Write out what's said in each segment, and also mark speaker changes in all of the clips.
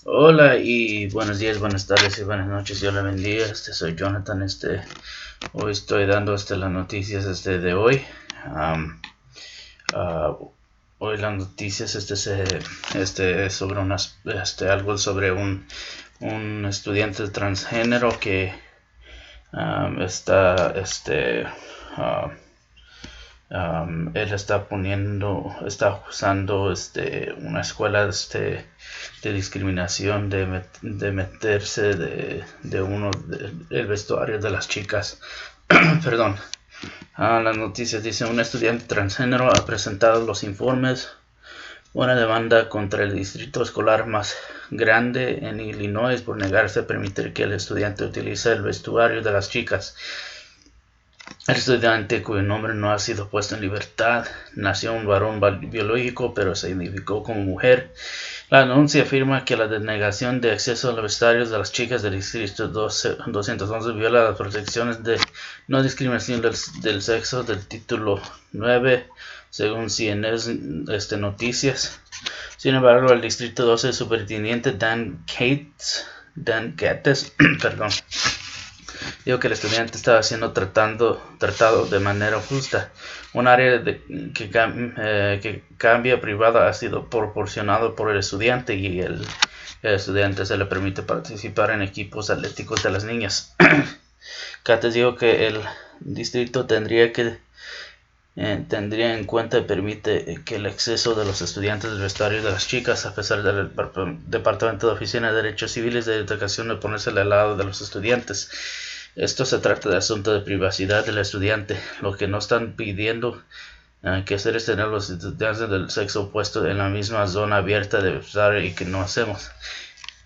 Speaker 1: Hola y buenos días, buenas tardes y buenas noches. Dios la bendiga. Soy Jonathan. Hoy estoy dando las noticias de hoy. Am, ah, Hoy las noticias es sobre algo sobre un estudiante transgénero que está ah, él está usando una escuela de discriminación de meterse el vestuario de las chicas. Perdón. Las noticias dicen un estudiante transgénero ha presentado los informes una demanda contra el distrito escolar más grande en Illinois por negarse a permitir que el estudiante utilice el vestuario de las chicas. El estudiante, cuyo nombre no ha sido puesto en libertad, nació un varón biológico pero se identificó como mujer. La denuncia afirma que la denegación de acceso a los vestuarios de las chicas del Distrito 211 viola las protecciones de no discriminación del sexo del Título 9, según CNS Noticias. Sin embargo, el Distrito 12, el superintendente Dan Gates, perdón, dijo que el estudiante estaba siendo tratado de manera justa. Un área que cambia privada ha sido proporcionado por el estudiante y el estudiante se le permite participar en equipos atléticos de las niñas. Cates dijo que el distrito tendría en cuenta y permite que el acceso de los estudiantes del vestuario de las chicas, a pesar del Departamento de Oficina de Derechos Civiles de Educación de ponerse al lado de los estudiantes. Esto se trata de asunto de privacidad del estudiante. Lo que no están pidiendo que hacer es tener los estudiantes del sexo opuesto en la misma zona abierta de vestuario y que no hacemos.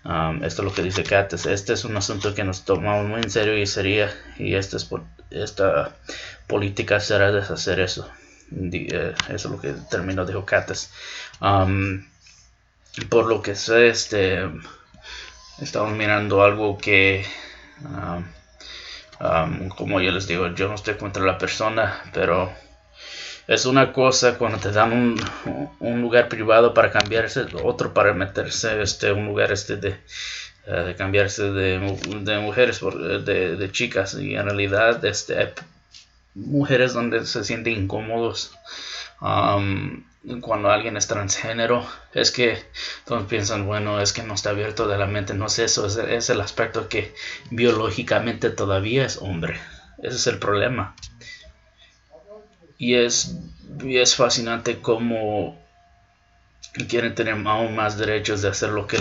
Speaker 1: Esto es lo que dice Cates. Este es un asunto que nos tomamos muy en serio y esta política será deshacer eso. Eso es lo que terminó, dijo Cates. Por lo que sé, estamos mirando algo que como yo les digo, yo no estoy contra la persona, pero es una cosa cuando te dan un lugar privado para cambiarse, otro para meterse un lugar de cambiarse de mujeres de chicas, y en realidad hay mujeres donde se sienten incómodos cuando alguien es transgénero. Es que todos piensan, bueno, es que no está abierto de la mente. No es eso, es el aspecto que biológicamente todavía es hombre. Ese es el problema. Y es fascinante cómo quieren tener aún más derechos de hacer lo que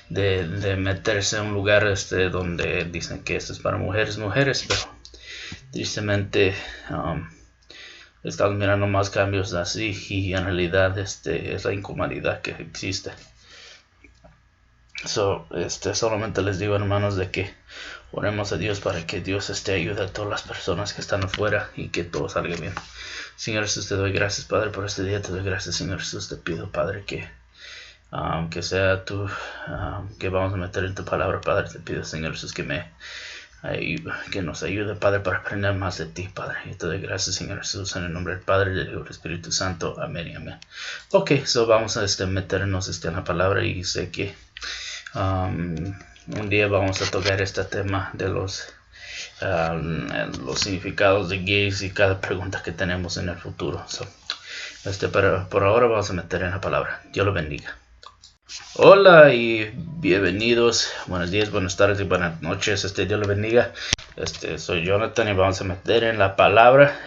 Speaker 1: de meterse en un lugar donde dicen que esto es para mujeres, pero tristemente estamos mirando más cambios así, y en realidad es la incomodidad que existe. Solamente les digo, hermanos, de que oremos a Dios para que Dios ayude a todas las personas que están afuera y que todo salga bien. Señor Jesús, te doy gracias, Padre, por este día. Te doy gracias, Señor Jesús. Te pido, Padre, que sea tú, que vamos a meter en tu palabra, Padre. Te pido, Señor Jesús, que nos ayude, Padre, para aprender más de ti, Padre. Y te doy gracias, Señor Jesús, en el nombre del Padre, del Hijo y del Espíritu Santo. Amén y amén. Ok, vamos a meternos en la palabra, y sé que un día vamos a tocar este tema de los significados de gays y cada pregunta que tenemos en el futuro. Pero por ahora vamos a meter en la palabra. Dios lo bendiga. Hola y bienvenidos. Buenos días, buenas tardes y buenas noches. Dios lo bendiga. Soy Jonathan y vamos a meter en la palabra.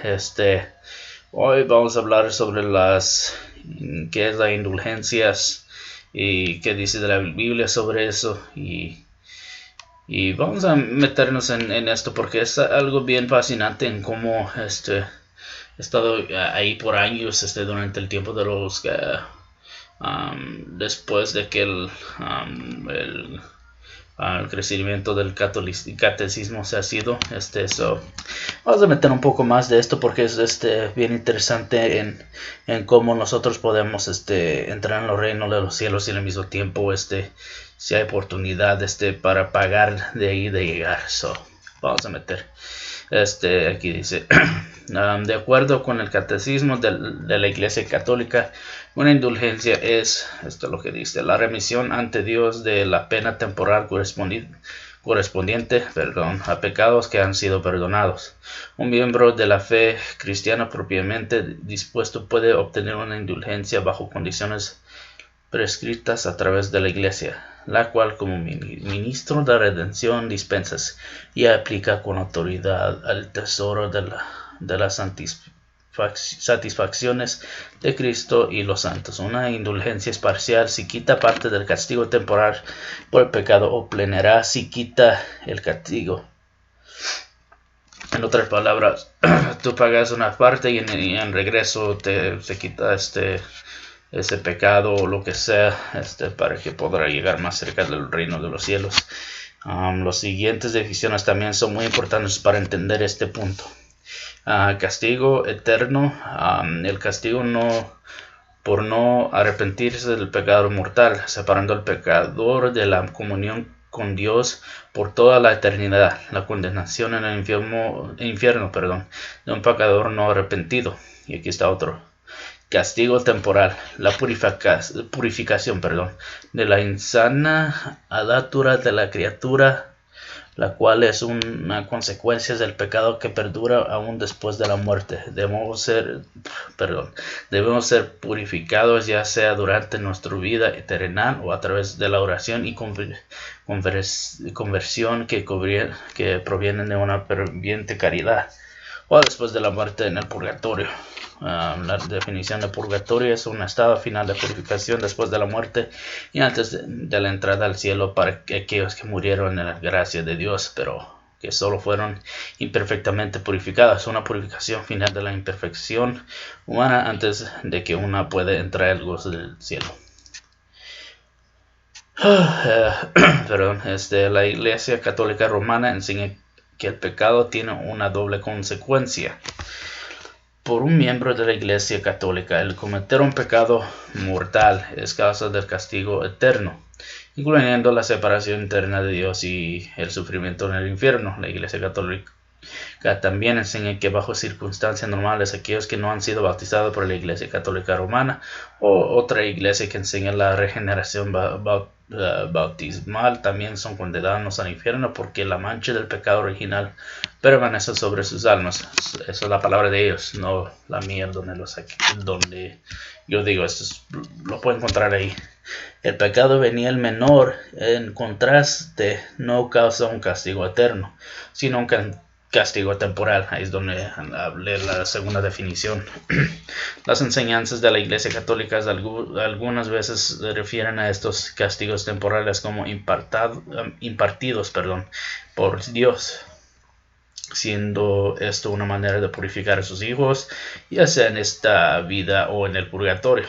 Speaker 1: Hoy vamos a hablar sobre qué es la indulgencias y qué dice de la Biblia sobre eso, y vamos a meternos en esto porque es algo bien fascinante en cómo he estado ahí por años durante el tiempo de los después de que el crecimiento del catecismo se ha sido vamos a meter un poco más de esto porque es bien interesante en cómo nosotros podemos entrar en los reinos de los cielos y al mismo tiempo si hay oportunidad para pagar de ahí de llegar. Vamos a meter Aquí dice, de acuerdo con el catecismo de la Iglesia Católica, una indulgencia es, esto es lo que dice, la remisión ante Dios de la pena temporal correspondiente a pecados que han sido perdonados. Un miembro de la fe cristiana propiamente dispuesto puede obtener una indulgencia bajo condiciones prescritas a través de la Iglesia, la cual como ministro de redención dispensas y aplica con autoridad al tesoro de las satisfacciones de Cristo y los santos. Una indulgencia es parcial si quita parte del castigo temporal por el pecado, o plenará si quita el castigo. En otras palabras, tú pagas una parte y en regreso se quita ese pecado o lo que sea, para que podrá llegar más cerca del reino de los cielos. Las siguientes decisiones también son muy importantes para entender este punto. Castigo eterno, el castigo por no arrepentirse del pecado mortal, separando al pecador de la comunión con Dios por toda la eternidad. La condenación en el infierno, de un pecador no arrepentido. Y aquí está otro. Castigo temporal, la purificación de la insana adatura de la criatura, la cual es una consecuencia del pecado que perdura aún después de la muerte. Debemos ser purificados, ya sea durante nuestra vida terrenal o a través de la oración y conversión que provienen de una ferviente caridad, o después de la muerte en el purgatorio. La definición de purgatorio es un estado final de purificación después de la muerte y antes de la entrada al cielo para aquellos que murieron en la gracia de Dios, pero que solo fueron imperfectamente purificados. Una purificación final de la imperfección humana antes de que una pueda entrar al gozo del cielo. La Iglesia Católica Romana enseña que el pecado tiene una doble consecuencia. Por un miembro de la Iglesia Católica, el cometer un pecado mortal es causa del castigo eterno, incluyendo la separación eterna de Dios y el sufrimiento en el infierno. La Iglesia Católica también enseña que bajo circunstancias normales aquellos que no han sido bautizados por la Iglesia Católica Romana o otra iglesia que enseña la regeneración bautismal también son condenados al infierno porque la mancha del pecado original permanece sobre sus almas. Esa es la palabra de ellos, no la mía, donde yo digo, lo puedo encontrar ahí. El pecado venial menor, en contraste, no causa un castigo eterno, sino un castigo temporal. Ahí es donde hablé la segunda definición. Las enseñanzas de la Iglesia Católica algunas veces se refieren a estos castigos temporales como impartidos por Dios, siendo esto una manera de purificar a sus hijos, ya sea en esta vida o en el purgatorio.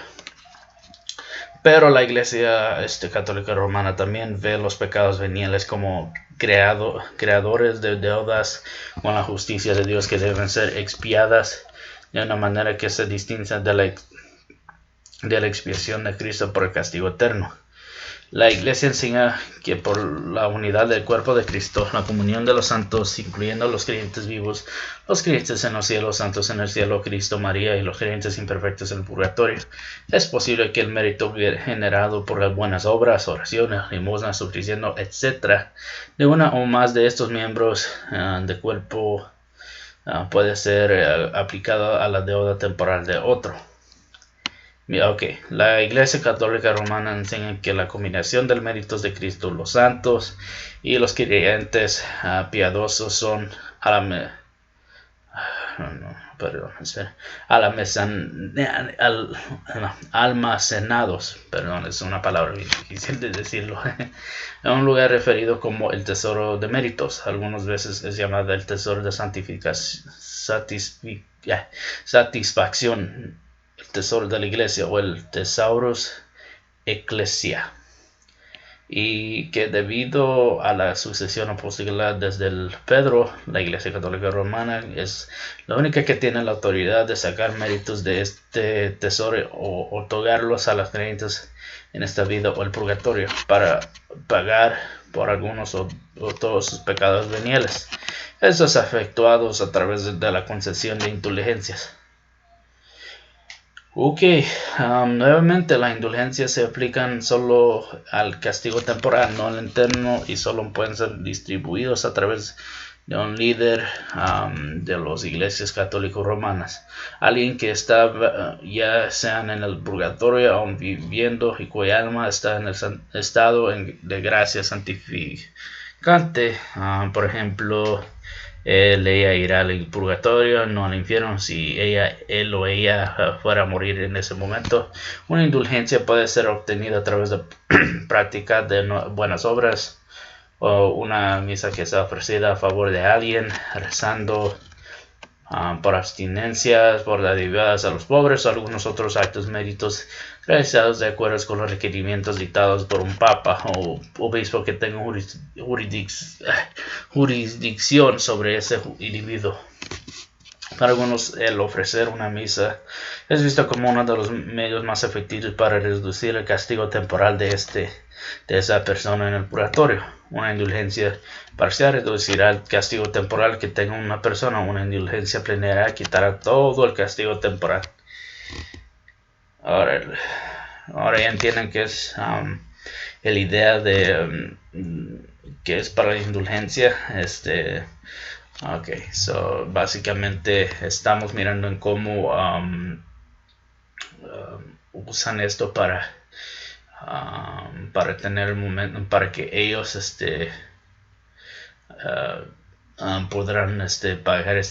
Speaker 1: Pero la Iglesia Católica Romana también ve los pecados veniales como creadores de deudas con la justicia de Dios que deben ser expiadas de una manera que se distinga de la expiación de Cristo por el castigo eterno. La Iglesia enseña que por la unidad del cuerpo de Cristo, la comunión de los santos, incluyendo los creyentes vivos, los creyentes en los cielos, santos en el cielo, Cristo, María y los creyentes imperfectos en el purgatorio, es posible que el mérito generado por las buenas obras, oraciones, limosnas, sufriciendo, etc., de una o más de estos miembros del cuerpo puede ser aplicado a la deuda temporal de otro. La Iglesia Católica Romana enseña que la combinación del méritos de Cristo, los santos y los creyentes piadosos son almacenados, es una palabra difícil de decirlo, en un lugar referido como el tesoro de méritos. Algunas veces es llamado el tesoro de satisfacción, el tesoro de la iglesia o el Thesaurus Ecclesia, y que debido a la sucesión apóstola desde el Pedro, la Iglesia Católica Romana es la única que tiene la autoridad de sacar méritos de este tesoro o otorgarlos a los creyentes en esta vida o el purgatorio para pagar por algunos o todos sus pecados veniales. Estos efectuados a través de la concesión de indulgencias. Nuevamente las indulgencias se aplican solo al castigo temporal, no al eterno, y solo pueden ser distribuidos a través de un líder de las iglesias católicas romanas, alguien que está ya sean en el purgatorio aún viviendo y cuya alma está en el estado de gracia santificante. Por ejemplo, ella irá al purgatorio, no al infierno, si él o ella fuera a morir en ese momento. Una indulgencia puede ser obtenida a través de práctica de buenas obras, o una misa que sea ofrecida a favor de alguien, rezando por abstinencias, por las deudas a los pobres, o algunos otros actos méritos realizados de acuerdo con los requerimientos dictados por un papa o obispo que tenga jurisdicción sobre ese individuo. Para algunos, el ofrecer una misa es visto como uno de los medios más efectivos para reducir el castigo temporal de esa persona en el purgatorio. Una indulgencia parcial reducirá el castigo temporal que tenga una persona. Una indulgencia plenaria quitará todo el castigo temporal. Ahora ya entienden qué es la idea de qué es para la indulgencia. So básicamente estamos mirando en cómo usan esto para tener el momento para que ellos podrán pagar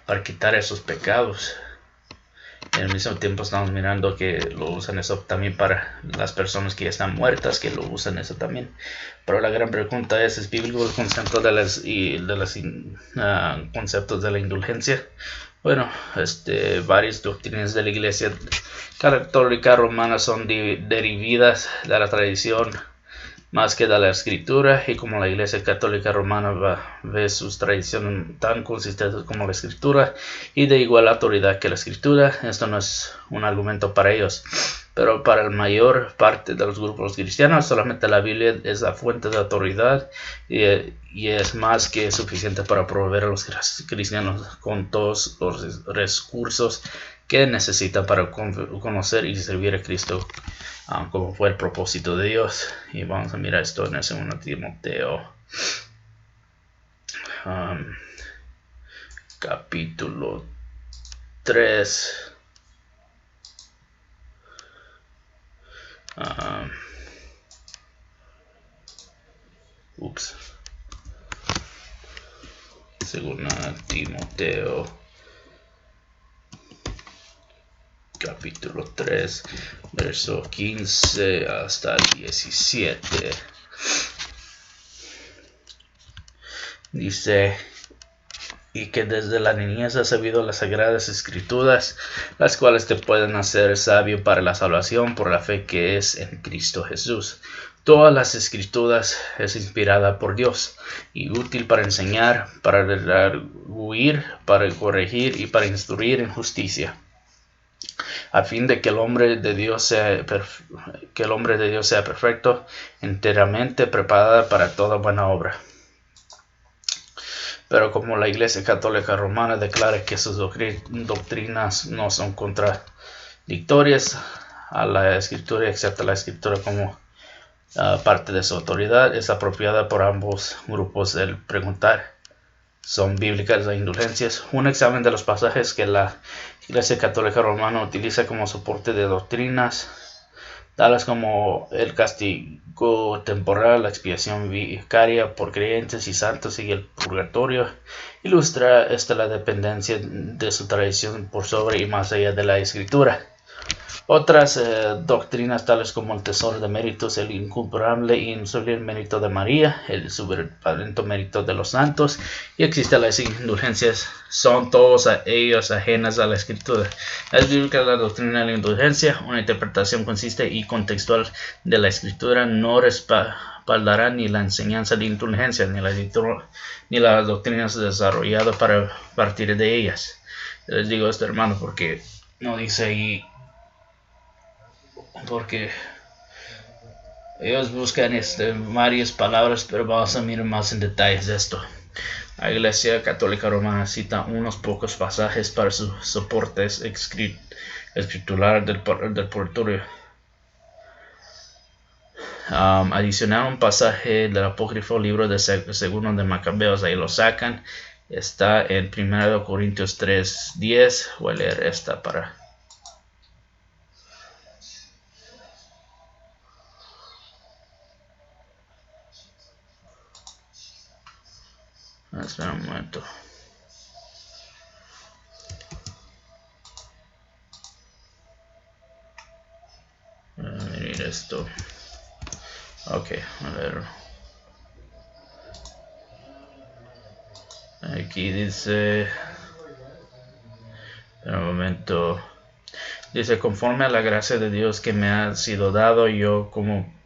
Speaker 1: para quitar esos pecados. Al mismo tiempo estamos mirando que lo usan eso también para las personas que ya están muertas, que lo usan eso también. Pero la gran pregunta ¿es bíblico el concepto de los conceptos de la indulgencia? Bueno, varias doctrinas de la Iglesia Católica Romana son derivadas de la tradición más que de la Escritura, y como la Iglesia Católica Romana ve sus tradiciones tan consistentes como la Escritura y de igual autoridad que la Escritura, esto no es un argumento para ellos. Pero para la mayor parte de los grupos cristianos, solamente la Biblia es la fuente de autoridad y es más que suficiente para proveer a los cristianos con todos los recursos que necesitan para conocer y servir a Cristo, como fue el propósito de Dios. Y vamos a mirar esto en el 2 Timoteo capítulo 3. Según Timoteo capítulo 3, verso 15 hasta 17. Dice: y que desde la niñez has sabido las sagradas escrituras, las cuales te pueden hacer sabio para la salvación por la fe que es en Cristo Jesús. Todas las escrituras es inspirada por Dios y útil para enseñar, para redarguir, para corregir y para instruir en justicia, a fin de que el hombre de Dios sea perfecto, enteramente preparado para toda buena obra. Pero como la Iglesia Católica Romana declara que sus doctrinas no son contradictorias a la Escritura, excepto la Escritura como parte de su autoridad, es apropiada por ambos grupos el preguntar: ¿son bíblicas las indulgencias? Un examen de los pasajes que la Iglesia Católica Romana utiliza como soporte de doctrinas, tales como el castigo temporal, la expiación vicaria por creyentes y santos y el purgatorio, ilustra la dependencia de su tradición por sobre y más allá de la Escritura. Otras doctrinas tales como el tesoro de méritos, el incomparable e insoluble mérito de María, el supervalente mérito de los santos y existen las indulgencias, son todos a ellos ajenas a la Escritura. Es bíblica la doctrina de la indulgencia. Una interpretación consistente y contextual de la Escritura no respaldará ni la enseñanza de indulgencia ni las doctrinas desarrolladas para partir de ellas. Les digo esto, hermano, porque no dice ahí, porque Ellos buscan varias palabras, pero vamos a mirar más en detalles de esto. La Iglesia Católica Romana cita unos pocos pasajes para sus soportes escritural del purgatorio. Adicional un pasaje del apócrifo libro de segundo de Macabeos, ahí lo sacan. Está en 1 Corintios 3:10. Voy a leer esta para... Espera un momento. Miren esto. Ok, a ver. Aquí dice... Espera un momento. Dice, conforme a la gracia de Dios que me ha sido dado, yo como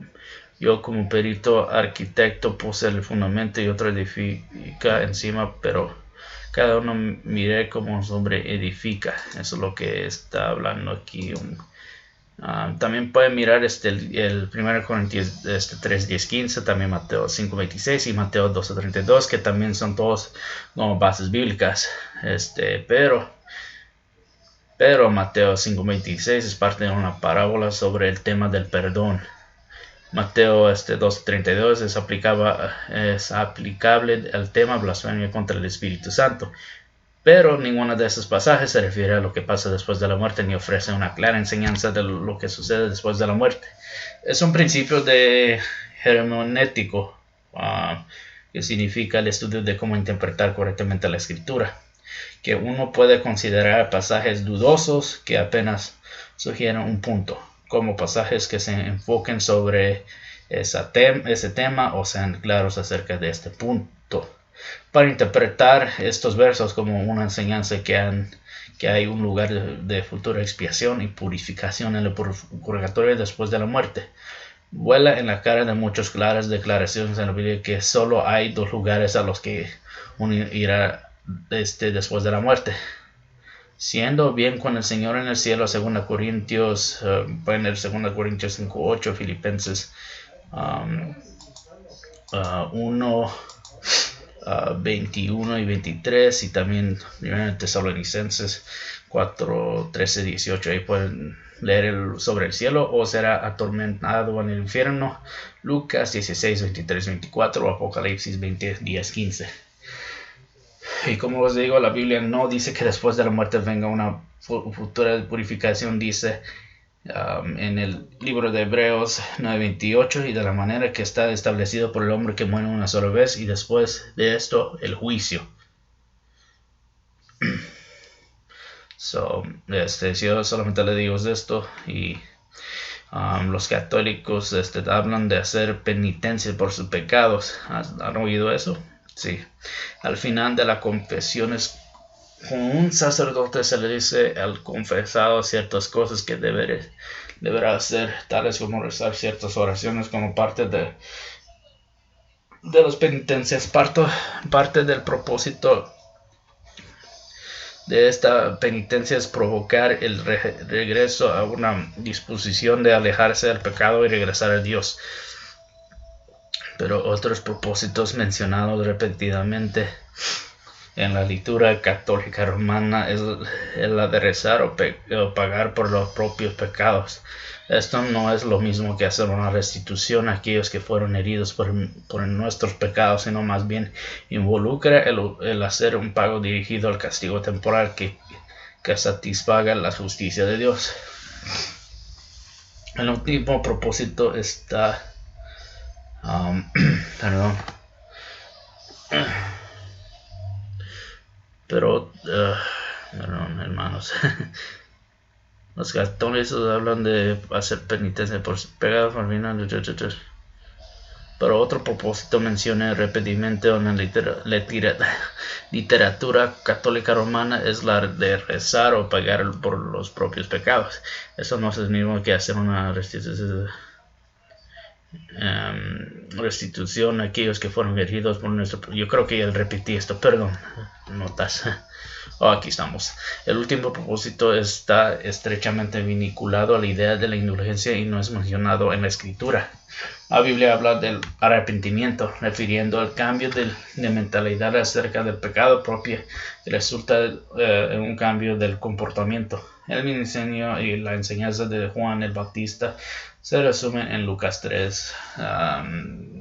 Speaker 1: perito arquitecto puse el fundamento y otro edifica encima, pero cada uno mire cómo sobre edifica. Eso es lo que está hablando aquí. También pueden mirar el 1 Corintios 3, 10, 15, también Mateo 5, 26 y Mateo 12, 32, que también son todos como bases bíblicas. Pero Mateo 5, 26 es parte de una parábola sobre el tema del perdón. Mateo 12:32 es aplicable al tema blasfemia contra el Espíritu Santo. Pero ninguno de esos pasajes se refiere a lo que pasa después de la muerte ni ofrece una clara enseñanza de lo que sucede después de la muerte. Es un principio de hermenéutico, que significa el estudio de cómo interpretar correctamente la escritura, que uno puede considerar pasajes dudosos que apenas sugieren un punto, como pasajes que se enfoquen sobre ese tema o sean claros acerca de este punto. Para interpretar estos versos como una enseñanza que hay un lugar de futura expiación y purificación en el purgatorio después de la muerte, vuela en la cara de muchas claras declaraciones en la Biblia que solo hay dos lugares a los que uno irá después de la muerte. Siendo bien con el Señor en el cielo, 2 Corintios 5:8, Filipenses 1, 21 y 23, y también Tesalonicenses 4, 13, 18. Ahí pueden leer sobre el cielo o será atormentado en el infierno. Lucas 16, 23, 24, Apocalipsis 20, 10, 15. Y como os digo, la Biblia no dice que después de la muerte venga una futura purificación. Dice en el libro de Hebreos 9:28, y de la manera que está establecido por el hombre que muere una sola vez, y después de esto el juicio. Yo solamente le digo esto, y los católicos hablan de hacer penitencia por sus pecados. ¿Han oído eso? Sí. Al final de la confesión con un sacerdote se le dice al confesado ciertas cosas que deberá hacer, tales como rezar ciertas oraciones como parte de las penitencias. Parte del propósito de esta penitencia es provocar el regreso a una disposición de alejarse del pecado y regresar a Dios. Pero otros propósitos mencionados repetidamente en la liturgia católica romana es la de rezar o pagar por los propios pecados. Esto no es lo mismo que hacer una restitución a aquellos que fueron heridos por nuestros pecados, sino más bien involucra el hacer un pago dirigido al castigo temporal que satisfaga la justicia de Dios. El último propósito está perdón, hermanos. Los católicos hablan de hacer penitencia por sus pecados al final. Pero otro propósito menciona repetidamente en la literatura católica romana es la de rezar o pagar por los propios pecados. Eso no es lo mismo que hacer una restitución a aquellos que fueron heridos por nuestro... Yo creo que ya repetí esto, perdón, notas. Aquí estamos. El último propósito está estrechamente vinculado a la idea de la indulgencia y no es mencionado en la Escritura. La Biblia habla del arrepentimiento, refiriendo al cambio de mentalidad acerca del pecado propio que resulta en un cambio del comportamiento. El ministerio y la enseñanza de Juan el Bautista se resumen en Lucas 3,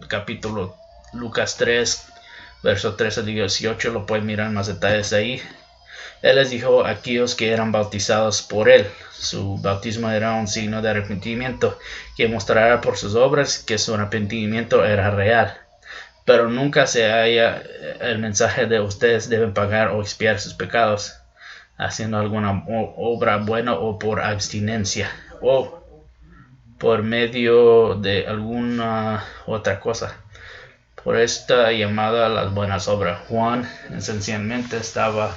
Speaker 1: capítulo Lucas 3, verso 13 a 18, lo pueden mirar en más detalles ahí. Él les dijo a aquellos que eran bautizados por él. Su bautismo era un signo de arrepentimiento que mostrará por sus obras que su arrepentimiento era real. Pero nunca se halla el mensaje de ustedes deben pagar o expiar sus pecados, haciendo alguna obra buena o por abstinencia o por medio de alguna otra cosa. Por esta llamada a las buenas obras, Juan esencialmente estaba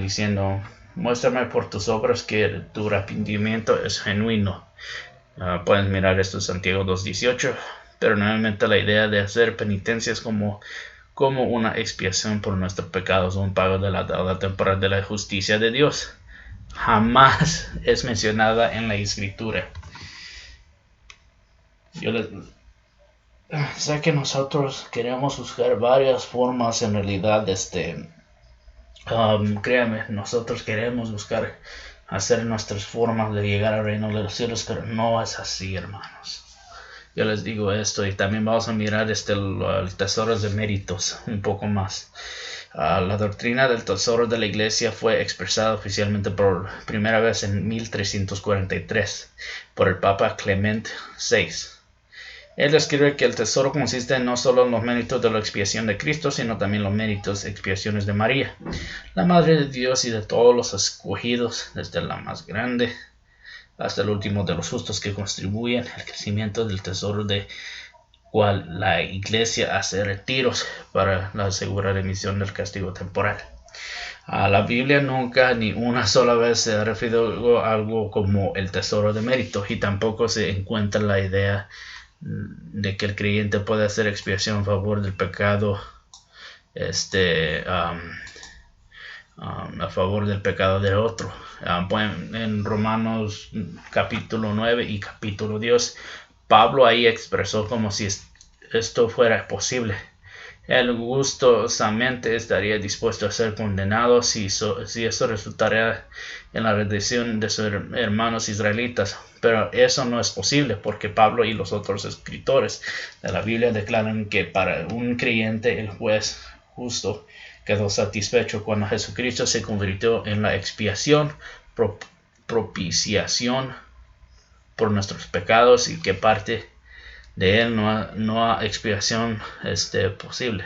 Speaker 1: diciendo, muéstrame por tus obras que tu arrepentimiento es genuino. Pueden mirar esto en Santiago 2:18, pero nuevamente la idea de hacer penitencias como una expiación por nuestros pecados, un pago de la deuda temporal de la justicia de Dios, jamás es mencionada en la Escritura. Sé que nosotros queremos buscar varias formas en realidad créanme, nosotros queremos buscar hacer nuestras formas de llegar al reino de los cielos, pero no es así, hermanos. Yo les digo esto y también vamos a mirar el tesoro de méritos un poco más. La doctrina del tesoro de la iglesia fue expresada oficialmente por primera vez en 1343 por el Papa Clement VI. Él escribe que el tesoro consiste no solo en los méritos de la expiación de Cristo, sino también los méritos y expiaciones de María, la Madre de Dios y de todos los escogidos, desde la más grande hasta el último de los justos, que contribuyen al crecimiento del tesoro de cual la Iglesia hace retiros para la segura remisión del castigo temporal. La Biblia nunca ni una sola vez se ha referido a algo como el tesoro de mérito, y tampoco se encuentra la idea de que el creyente puede hacer expiación en favor del pecado a favor del pecado del otro. En Romanos capítulo 9 y capítulo 10, Pablo ahí expresó como si esto fuera posible. Él gustosamente estaría dispuesto a ser condenado si eso resultaría en la redención de sus hermanos israelitas. Pero eso no es posible porque Pablo y los otros escritores de la Biblia declaran que para un creyente el juez justo quedó satisfecho cuando Jesucristo se convirtió en la expiación, propiciación por nuestros pecados, y que parte de él no hay expiación posible.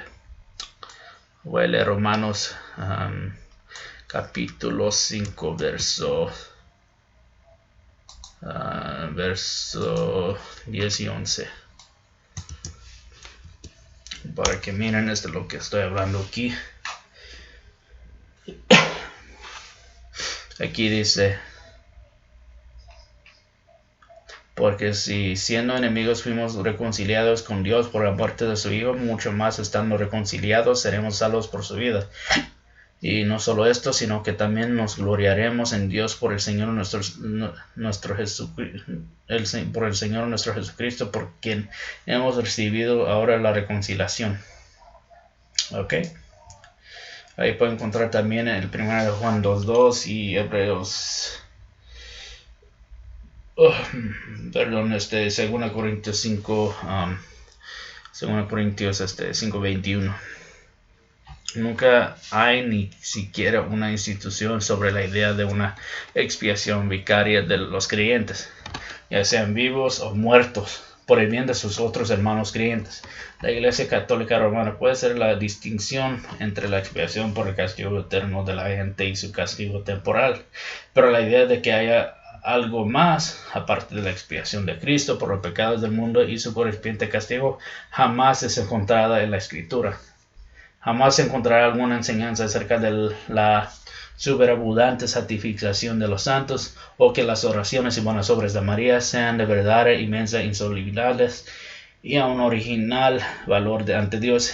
Speaker 1: Voy a leer Romanos capítulo 5 verso 10 y 11 para que miren lo que estoy hablando aquí. Aquí dice: porque si siendo enemigos fuimos reconciliados con Dios por la muerte de su Hijo, mucho más estando reconciliados seremos salvos por su vida. Y no solo esto, sino que también nos gloriaremos en Dios por el Señor nuestro Jesucristo, por quien hemos recibido ahora la reconciliación. Ok. Ahí pueden encontrar también el 1 Juan 2:2 y Hebreos 2 Corintios 5, 2 Corintios 5:21. Nunca hay ni siquiera una institución sobre la idea de una expiación vicaria de los creyentes, ya sean vivos o muertos, por el bien de sus otros hermanos creyentes. La Iglesia Católica Romana puede hacer la distinción entre la expiación por el castigo eterno de la gente y su castigo temporal, pero la idea de que haya algo más aparte de la expiación de Cristo por los pecados del mundo y su correspondiente castigo jamás es encontrada en la Escritura. Jamás se encontrará alguna enseñanza acerca de la superabundante santificación de los santos, o que las oraciones y buenas obras de María sean de verdad inmensa, insolubles y a un original valor ante Dios.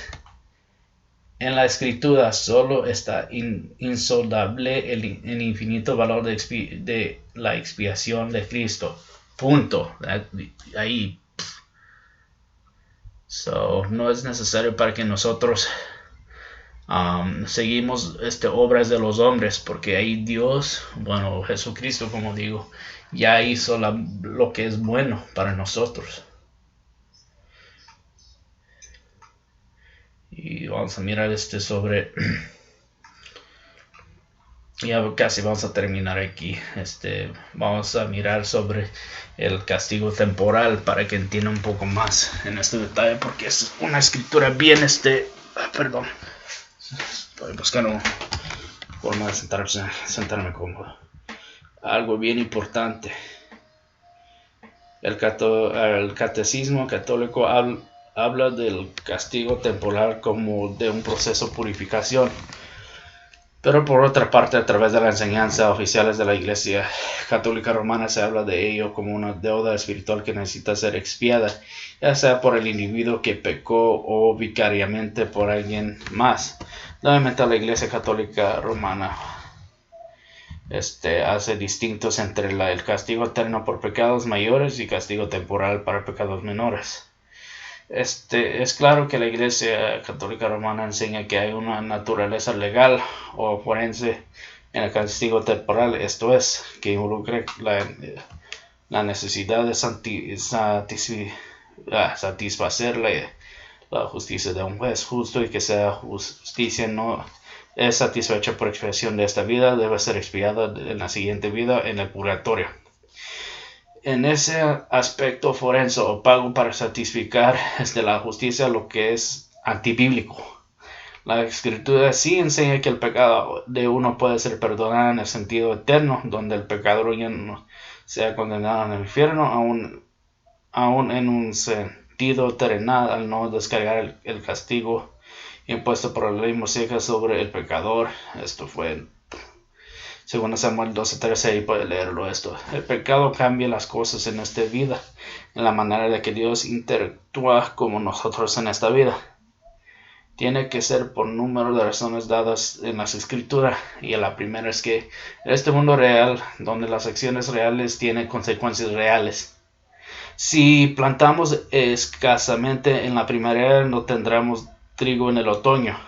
Speaker 1: En la escritura solo está insondable el infinito valor de la expiación de Cristo. Punto. Ahí. So, no es necesario para que nosotros seguimos obras de los hombres, porque ahí Dios, bueno, Jesucristo, como digo, ya hizo lo que es bueno para nosotros. Y vamos a mirar sobre ya casi vamos a terminar aquí. Vamos a mirar sobre el castigo temporal para que entienda un poco más en este detalle, porque es una escritura bien perdón, estoy buscando forma de sentarme cómodo. Algo bien importante. El catecismo católico habla del castigo temporal como de un proceso de purificación. Pero por otra parte, a través de la enseñanza oficiales de la Iglesia Católica Romana se habla de ello como una deuda espiritual que necesita ser expiada, ya sea por el individuo que pecó o vicariamente por alguien más. Nuevamente la Iglesia Católica Romana hace distintos entre el castigo eterno por pecados mayores y castigo temporal para pecados menores. Es claro que la Iglesia Católica Romana enseña que hay una naturaleza legal o forense en el castigo temporal, esto es, que involucra la necesidad de satisfacer la justicia de un juez justo, y que esa justicia no es satisfecha por expiación de esta vida, debe ser expiada en la siguiente vida en el purgatorio. En ese aspecto forense o pago para satisficar la justicia, lo que es antibíblico. La escritura sí enseña que el pecado de uno puede ser perdonado en el sentido eterno, donde el pecador ya no sea condenado en el infierno, aún en un sentido terrenal, al no descargar el castigo impuesto por la ley mosaica sobre el pecador. Esto fue según Samuel 12:13, ahí puede leerlo esto. El pecado cambia las cosas en esta vida, en la manera de que Dios interactúa con nosotros en esta vida. Tiene que ser por número de razones dadas en las escrituras, y la primera es que en este mundo real, donde las acciones reales tienen consecuencias reales. Si plantamos escasamente en la primavera, no tendremos trigo en el otoño.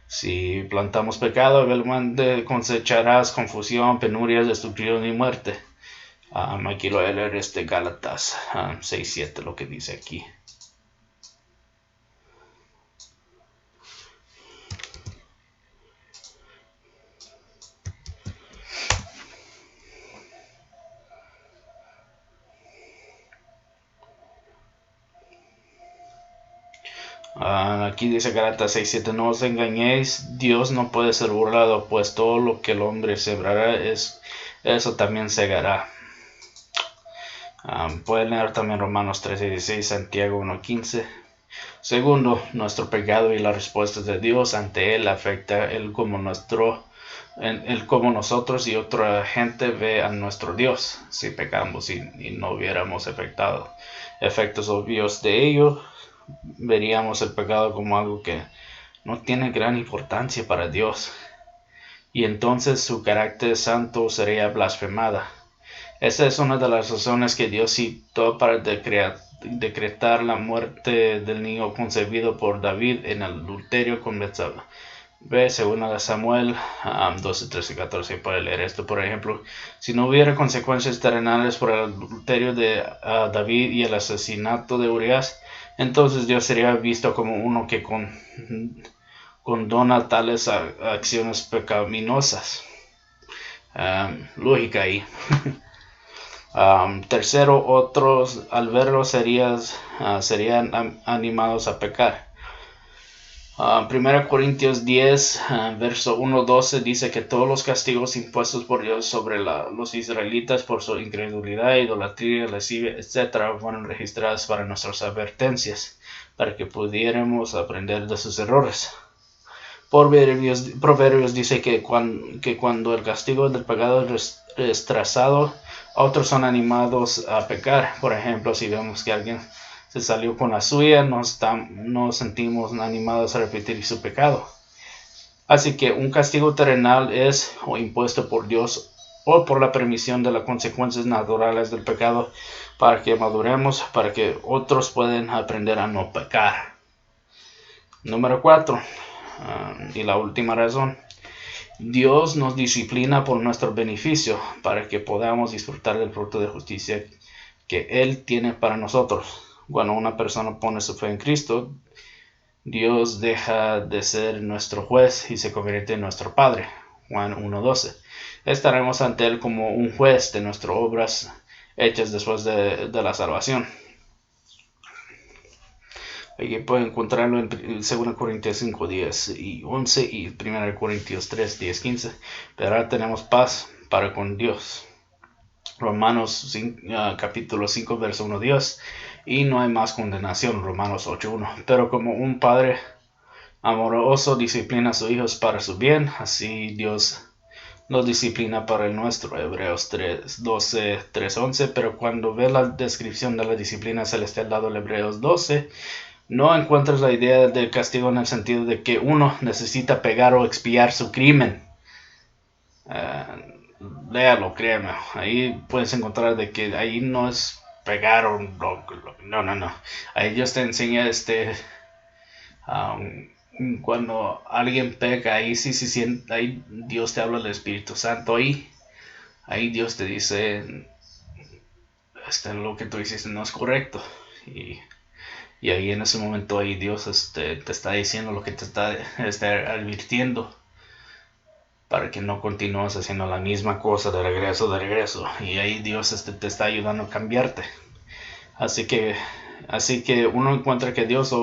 Speaker 1: Si plantamos pecado, eventualmente cosecharás confusión, penurias, destrucción y muerte. Aquí lo voy a leer Gálatas 6:7, lo que dice aquí. Aquí dice Gálatas 6:7, no os engañéis, Dios no puede ser burlado, pues todo lo que el hombre sembrará, eso también segará. Pueden leer también Romanos 13:16, Santiago 1:15. Segundo, nuestro pecado y la respuesta de Dios ante él afecta el cómo nosotros y otra gente ve a nuestro Dios. Si pecamos y no hubiéramos efectos obvios de ello, veríamos el pecado como algo que no tiene gran importancia para Dios, y entonces su carácter santo sería blasfemada. Esta es una de las razones que Dios citó para decretar la muerte del niño concebido por David en el adulterio con Betsabé. Según Samuel 12, 13 y 14, para leer esto, por ejemplo, si no hubiera consecuencias terrenales por el adulterio de David y el asesinato de Urias, entonces Dios sería visto como uno que condona tales acciones pecaminosas. Lógica ahí. Tercero, otros al verlo serían animados a pecar. 1 Corintios 10, verso 1-12 dice que todos los castigos impuestos por Dios sobre los israelitas por su incredulidad, idolatría, lascivia, etc. fueron registradas para nuestras advertencias, para que pudiéramos aprender de sus errores. Proverbios dice que cuando el castigo del pecado es trazado, otros son animados a pecar. Por ejemplo, si vemos que alguien se salió con la suya, nos sentimos animados a repetir su pecado. Así que un castigo terrenal es o impuesto por Dios o por la permisión de las consecuencias naturales del pecado para que maduremos, para que otros puedan aprender a no pecar. Número 4, y la última razón. Dios nos disciplina por nuestro beneficio, para que podamos disfrutar del fruto de justicia que Él tiene para nosotros. Cuando una persona pone su fe en Cristo, Dios deja de ser nuestro juez y se convierte en nuestro Padre. Juan 1:12. Estaremos ante Él como un juez de nuestras obras hechas después de la salvación. Aquí pueden encontrarlo en 2 Corintios 5:10 y 11 y 1 Corintios 3:10, 15. Pero ahora tenemos paz para con Dios. Romanos capítulo 5, verso 1, Dios. Y no hay más condenación, Romanos 8:1. Pero como un padre amoroso disciplina a sus hijos para su bien, así Dios nos disciplina para el nuestro, Hebreos 3:12, 3:11. Pero cuando ve la descripción de la disciplina celestial dado en Hebreos 12, no encuentras la idea del castigo en el sentido de que uno necesita pegar o expiar su crimen. Léalo, créeme. Ahí puedes encontrar de que ahí no es pegar o no. Ahí Dios te enseña cuando alguien peca, ahí sí se siente, ahí Dios te habla del Espíritu Santo. Ahí Dios te dice lo que tú hiciste no es correcto. Y ahí en ese momento ahí Dios te está diciendo lo que te está advirtiendo para que no continúes haciendo la misma cosa de regreso. Y ahí Dios te está ayudando a cambiarte. Así que uno encuentra que Dios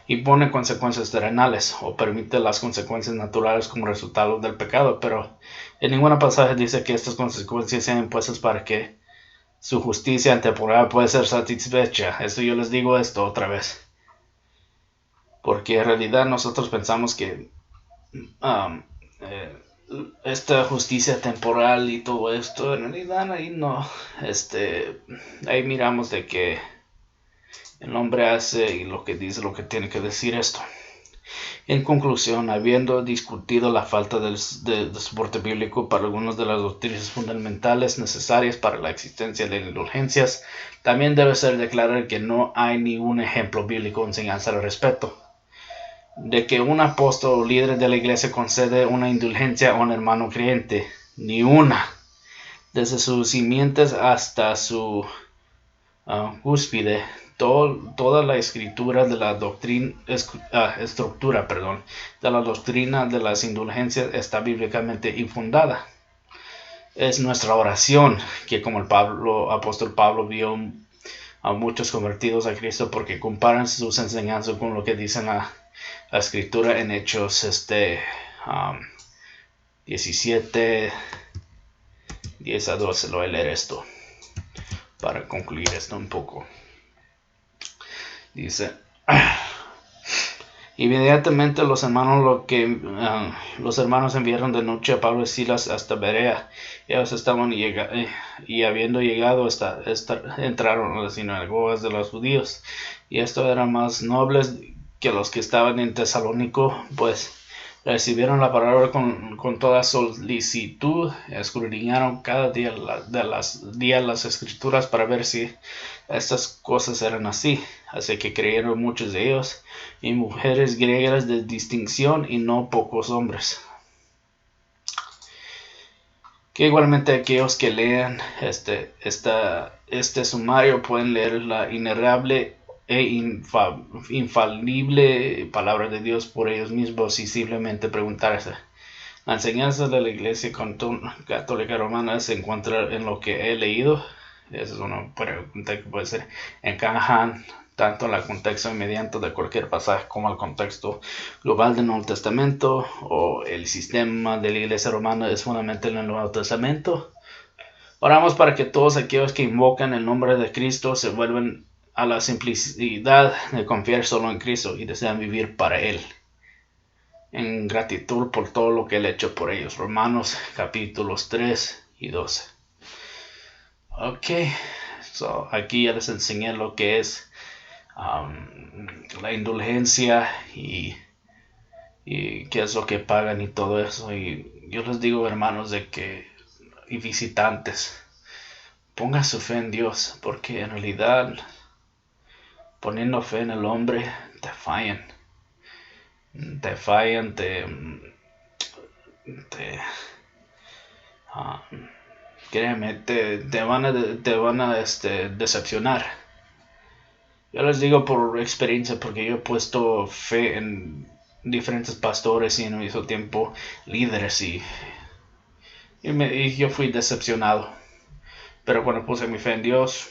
Speaker 1: impone consecuencias terrenales o permite las consecuencias naturales como resultado del pecado, pero en ningún pasaje dice que estas consecuencias sean impuestas para que su justicia temporal puede ser satisfecha. Yo les digo esto otra vez, porque en realidad nosotros pensamos que esta justicia temporal y todo esto, en realidad ahí no, ahí miramos de que el hombre hace y lo que dice lo que tiene que decir esto. En conclusión, habiendo discutido la falta de soporte bíblico para algunas de las doctrinas fundamentales necesarias para la existencia de indulgencias, también debe ser declarado que no hay ningún ejemplo bíblico de enseñanza al respecto. De que un apóstol o líder de la iglesia concede una indulgencia a un hermano creyente, ni una. Desde sus simientes hasta su cúspide, toda la escritura de la estructura de la doctrina de las indulgencias está bíblicamente infundada. Es nuestra oración que como el apóstol Pablo vio a muchos convertidos a Cristo porque comparan sus enseñanzas con lo que dice la escritura en Hechos 17, 10 a 12. Lo voy a leer esto para concluir esto un poco. Dice: inmediatamente los hermanos enviaron de noche a Pablo y Silas hasta Berea. Ellos estaban y habiendo llegado entraron a las sinagogas de los judíos, y estos eran más nobles que los que estaban en Tesalónico, pues recibieron la palabra con toda solicitud. Escudriñaron cada día las escrituras para ver si estas cosas eran así. Así que creyeron muchos de ellos, y mujeres griegas de distinción, y no pocos hombres. Que igualmente aquellos que lean este sumario pueden leer la inerrable e infalible palabra de Dios por ellos mismos y simplemente preguntarse: la enseñanza de la Iglesia Católica Romana se encuentra en lo que he leído. Esa es una pregunta que puede ser encajan tanto en el contexto inmediato de cualquier pasaje como el contexto global del Nuevo Testamento, o el sistema de la Iglesia Romana es fundamental en el Nuevo Testamento. Oramos para que todos aquellos que invocan el nombre de Cristo se vuelvan a la simplicidad de confiar solo en Cristo y desean vivir para Él, en gratitud por todo lo que Él ha hecho por ellos. Romanos capítulos 3 y 12. Ok, aquí ya les enseñé lo que es la indulgencia y y qué es lo que pagan y todo eso. Y yo les digo, hermanos, y visitantes, ponga su fe en Dios, porque en realidad, poniendo fe en el hombre, te fallan. Te fallan, créeme, te van a decepcionar. Yo les digo por experiencia, porque yo he puesto fe en diferentes pastores y en el mismo tiempo líderes, y yo fui decepcionado. Pero cuando puse mi fe en Dios,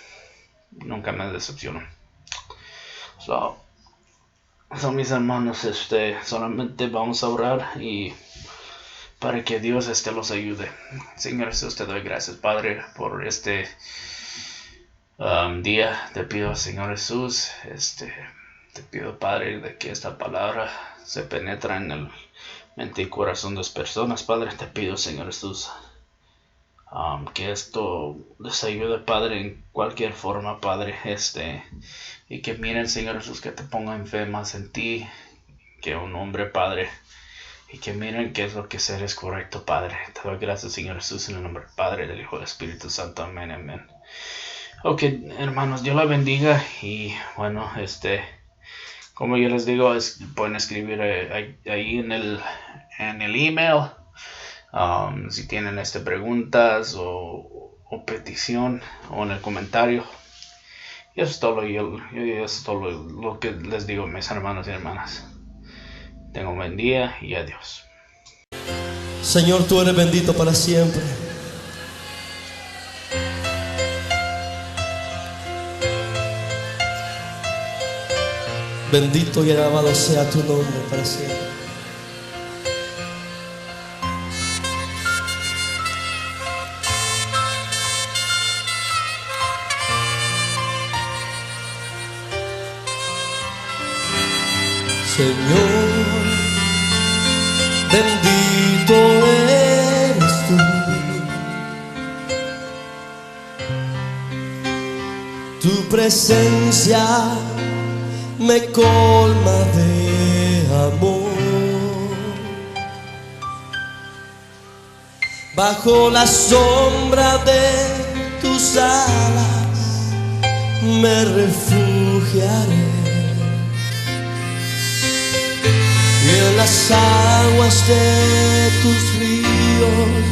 Speaker 1: nunca me decepcionó. So mis hermanos, solamente vamos a orar y para que Dios los ayude. Señor Jesús, te doy gracias, Padre, por este día. Te pido, Señor Jesús, te pido, Padre, de que esta palabra se penetre en el mente y corazón de las personas, Padre. Te pido, Señor Jesús, que esto les ayude, Padre, en cualquier forma, Padre, y que miren, Señor Jesús, que te pongan fe más en ti que un hombre, Padre, y que miren qué es lo que hacer es correcto, Padre. Te doy gracias, Señor Jesús, en el nombre del Padre, del Hijo y del Espíritu Santo. Amén, amén. Ok, hermanos, Dios la bendiga. Y bueno, como yo les digo, pueden escribir ahí en el email, si tienen preguntas o petición, o en el comentario. Y eso es todo, eso es todo lo que les digo, mis hermanos y hermanas. Tengan un buen día y adiós.
Speaker 2: Señor, tú eres bendito para siempre. Bendito y alabado sea tu nombre para siempre. Señor, bendito eres tú. Tu presencia me colma de amor. Bajo la sombra de tus alas me refugiaré. Y en las aguas de tus ríos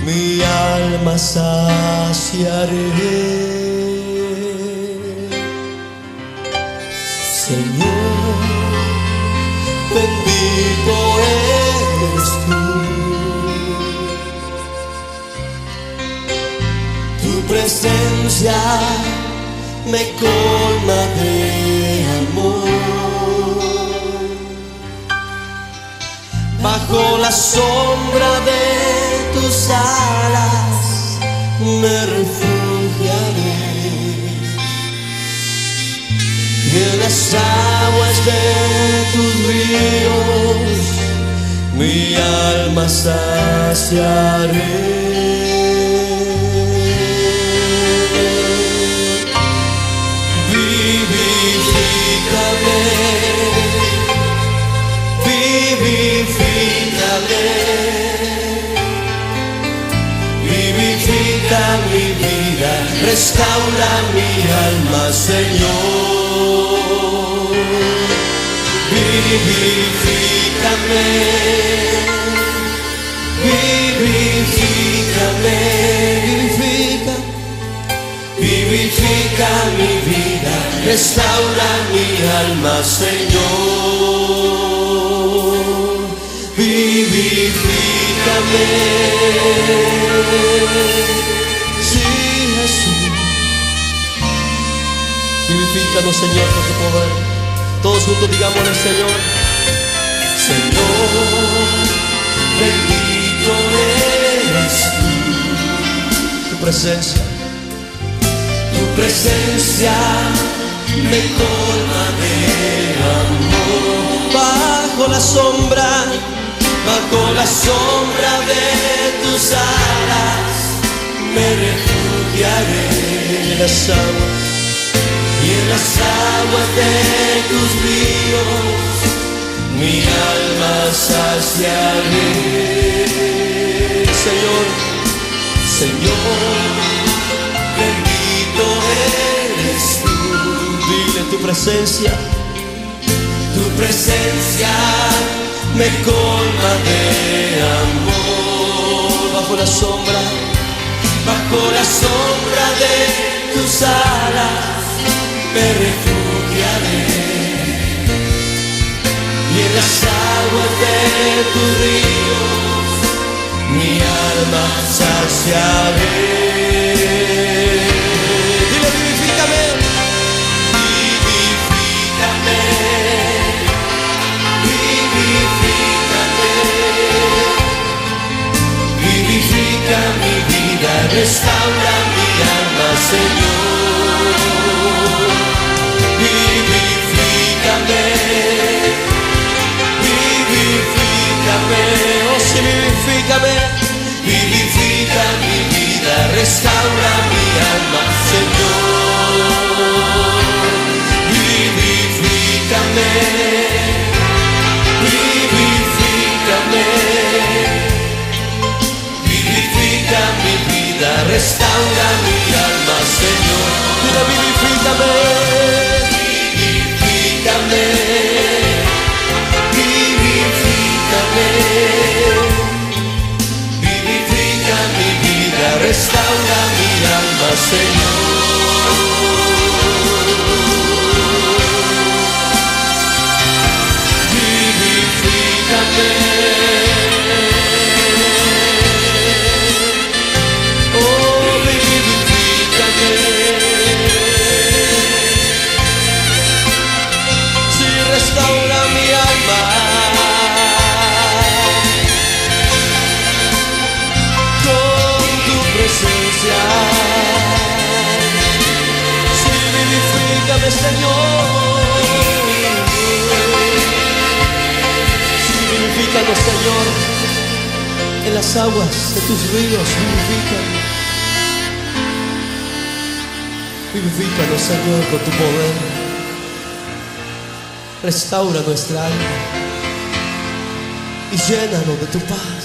Speaker 2: mi alma saciaré. Señor, bendito eres tú. Tu presencia me colma de amor. Bajo la sombra de tus alas me refugiaré. Y en las aguas de tus ríos mi alma saciaré. Vivifícame, vivifícame, vivifica mi vida, restaura mi alma, Señor. Vivifícame, vivifícame, vivifica mi vida, restaura mi alma, Señor. Vivifícame. Sí, Jesús. Vivifícanos, Señor, con tu poder. Todos juntos digámosle, Señor. Señor, bendito eres tú. Tu presencia me colma de amor. Bajo la sombra de tus alas me refugiaré. Y en las aguas de tus ríos mi alma saciaré. Señor, Señor, bendito eres tú. Dile tu presencia me colma de amor. Bajo la sombra de tus alas me refugiaré, y en las aguas de tus ríos mi alma saciaré. Dile, vivifícame, vivifícame, vivifícame, vivifica mi vida, restaura mi alma, Señor. Vivifícame, vivifícame, oh sí, vivifícame, vivifica mi vida, restaura mi alma, Señor. Vivifícame, vivifícame, vivifica mi vida, restaura mi alma, Señor. Mira, vivifícame, vivifícame, vivifícame, vivifica mi vida, restaura mi alma, Señor. Vivifícame, oh, vivifícame. Sí, restaura mi alma con tu presencia. Sí, vivifícame, Señor. Sí, vivifícanos, Señor, en las aguas de tus ríos. Vivifícanos. Vivifícanos, Señor, con tu poder. Restaura nuestra alma y llénanos de tu paz.